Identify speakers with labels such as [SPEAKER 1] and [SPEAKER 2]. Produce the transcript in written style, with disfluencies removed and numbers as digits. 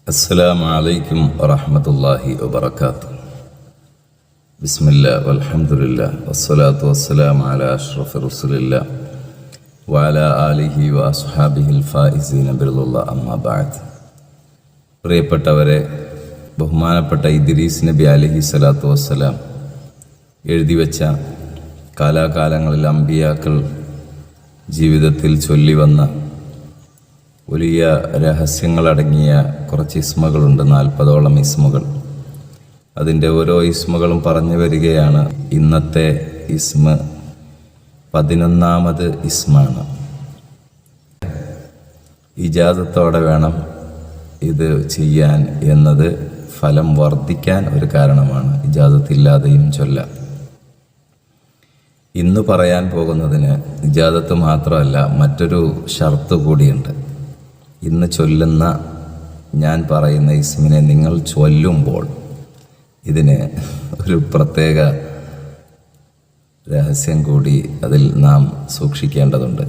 [SPEAKER 1] السلام عليكم ورحمة الله وبركاته. بسم الله والحمد لله والصلاة والسلام على أشرف رسول الله وعلى آله وأصحابه الفائزين برضا الله أما بعد. പ്രിയപ്പെട്ടവരെ, ബഹുമാനപ്പെട്ട ഇദ്രീസ് നബി അലൈഹി സ്വലാത്തു വസ്സലാം എഴുതിവെച്ച കാലാകാലങ്ങളിൽ അമ്പിയാക്കൾ ജീവിതത്തിൽ ചൊല്ലിവന്ന വലിയ രഹസ്യങ്ങളടങ്ങിയ കുറച്ച് ഇസ്മകളുണ്ട്, 40ഓളം ഇസ്മുകൾ. അതിൻ്റെ ഓരോ ഇസ്മുകളും പറഞ്ഞു വരികയാണ്. ഇന്നത്തെ ഇസ്മ 11ാമത് ഇസ്മാണ്. ഇജാസത്തോടെ വേണം ഇത് ചെയ്യാൻ എന്നത് ഫലം വർദ്ധിക്കാൻ ഒരു കാരണമാണ്. ഇജാസത്തില്ലാതെയും ചൊല്ലാം. ഇന്ന് പറയാൻ പോകുന്നതിന് ഇജാസത്ത് മാത്രമല്ല, മറ്റൊരു ഷർത്ത് കൂടിയുണ്ട്. ഇന്ന് ചൊല്ലുന്ന ഞാൻ പറയുന്ന ഇസ്മിനെ നിങ്ങൾ ചൊല്ലുമ്പോൾ ഇതിന് ഒരു പ്രത്യേക രഹസ്യം കൂടി അതിൽ നാം സൂക്ഷിക്കേണ്ടതുണ്ട്.